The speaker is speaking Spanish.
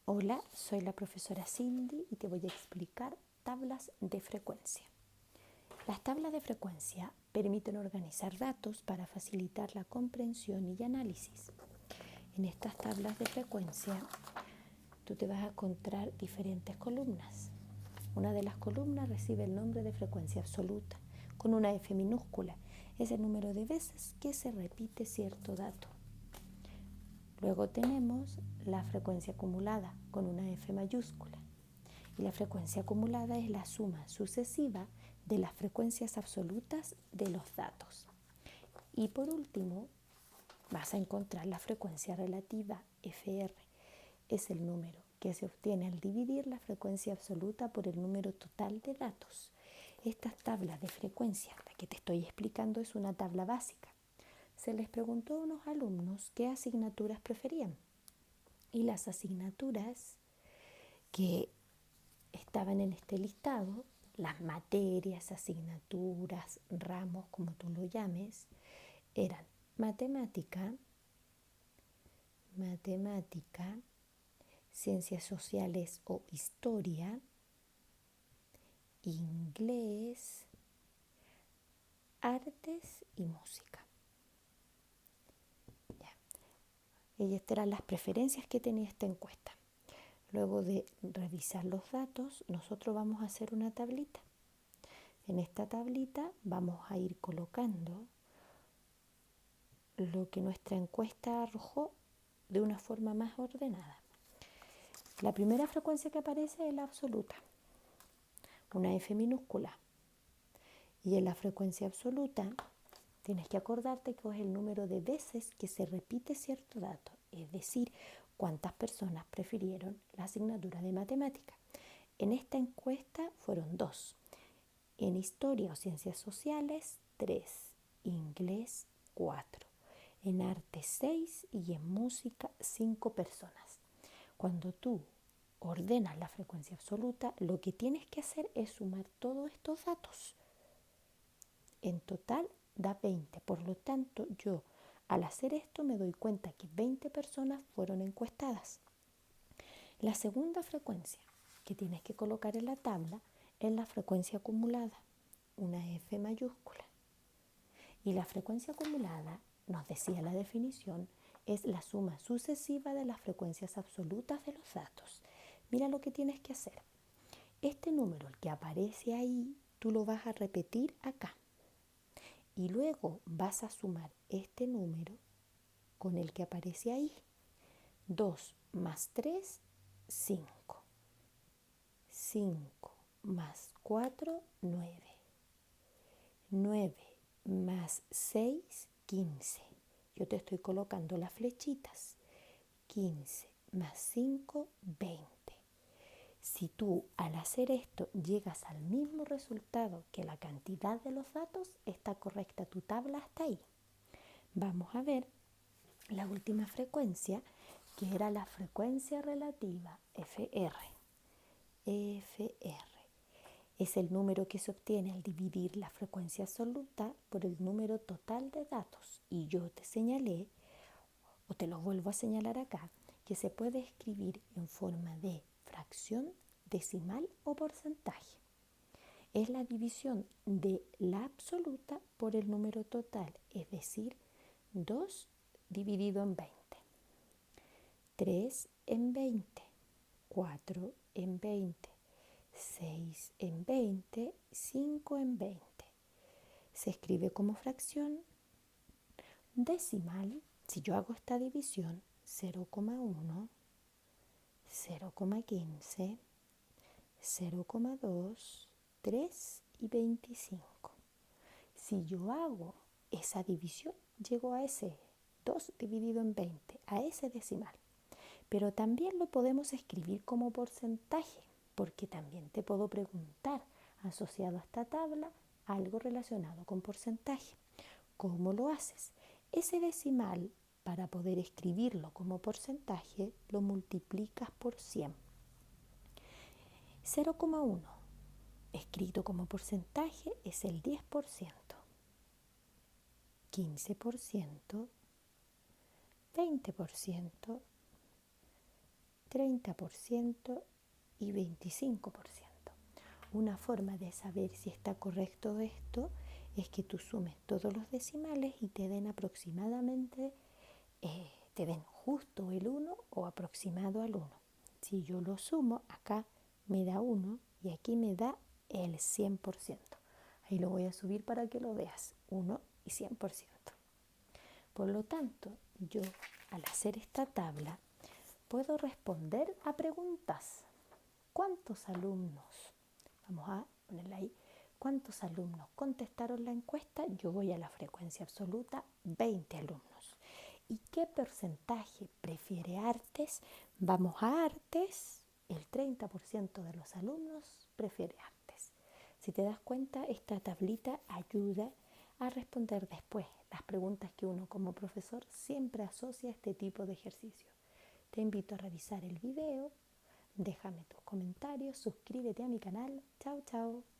Hola, soy la profesora Cindy y te voy a explicar tablas de frecuencia. Las tablas de frecuencia permiten organizar datos para facilitar la comprensión y análisis. En estas tablas de frecuencia tú te vas a encontrar diferentes columnas. Una de las columnas recibe el nombre de frecuencia absoluta, con una F minúscula. Es el número de veces que se repite cierto dato. Luego tenemos la frecuencia acumulada con una F mayúscula. Y la frecuencia acumulada es la suma sucesiva de las frecuencias absolutas de los datos. Y por último, vas a encontrar la frecuencia relativa, FR. Es el número que se obtiene al dividir la frecuencia absoluta por el número total de datos. Estas tablas de frecuencia, la que te estoy explicando, es una tabla básica. Se les preguntó a unos alumnos qué asignaturas preferían. Y las asignaturas que estaban en este listado, las materias, asignaturas, ramos, como tú lo llames, eran matemática, ciencias sociales o historia, inglés, artes y música. Y estas eran las preferencias que tenía esta encuesta. Luego de revisar los datos, nosotros vamos a hacer una tablita. En esta tablita vamos a ir colocando lo que nuestra encuesta arrojó de una forma más ordenada. La primera frecuencia que aparece es la absoluta, una F minúscula. Y en la frecuencia absoluta tienes que acordarte que es el número de veces que se repite cierto dato, es decir, cuántas personas prefirieron la asignatura de matemática. En esta encuesta fueron 2. En historia o ciencias sociales, 3. Inglés, 4. En arte, 6. Y en música, 5 personas. Cuando tú ordenas la frecuencia absoluta, lo que tienes que hacer es sumar todos estos datos. En total da 20. Por lo tanto, yo al hacer esto me doy cuenta que 20 personas fueron encuestadas. La segunda frecuencia que tienes que colocar en la tabla es la frecuencia acumulada, una F mayúscula. Y la frecuencia acumulada, nos decía la definición, es la suma sucesiva de las frecuencias absolutas de los datos. Mira lo que tienes que hacer. Este número, el que aparece ahí, tú lo vas a repetir acá. Y luego vas a sumar este número con el que aparece ahí. 2 más 3, 5. 5 más 4, 9. 9 más 6, 15. Yo te estoy colocando las flechitas. 15 más 5, 20. Si tú al hacer esto llegas al mismo resultado que la cantidad de los datos, está correcta tu tabla hasta ahí. Vamos a ver la última frecuencia, que era la frecuencia relativa, FR. FR es el número que se obtiene al dividir la frecuencia absoluta por el número total de datos. Y yo te señalé, o te lo vuelvo a señalar acá, que se puede escribir en forma de fracción, decimal o porcentaje. Es la división de la absoluta por el número total, es decir, 2 dividido en 20. 3 en 20, 4 en 20, 6 en 20, 5 en 20. Se escribe como fracción. Decimal, si yo hago esta división, 0,1, 0,15, 0,2, 3 y 25. Si yo hago esa división, llego a ese 2 dividido en 20, a ese decimal. Pero también lo podemos escribir como porcentaje, porque también te puedo preguntar, asociado a esta tabla, algo relacionado con porcentaje. ¿Cómo lo haces? Ese decimal, para poder escribirlo como porcentaje, lo multiplicas por 100. 0,1 escrito como porcentaje es el 10%, 15%, 20%, 30% y 25%. Una forma de saber si está correcto esto es que tú sumes todos los decimales y te den aproximadamente, te den justo el 1 o aproximado al 1. Si yo lo sumo, acá me da 1 y aquí me da el 100%. Ahí lo voy a subir para que lo veas, 1 y 100%. Por lo tanto, yo al hacer esta tabla puedo responder a preguntas. ¿Cuántos alumnos? Vamos a ponerla ahí. ¿Cuántos alumnos contestaron la encuesta? Yo voy a la frecuencia absoluta, 20 alumnos. ¿Y qué porcentaje prefiere artes? Vamos a artes, el 30% de los alumnos prefiere artes. Si te das cuenta, esta tablita ayuda a responder después las preguntas que uno como profesor siempre asocia a este tipo de ejercicio. Te invito a revisar el video, déjame tus comentarios, suscríbete a mi canal. Chao, chao.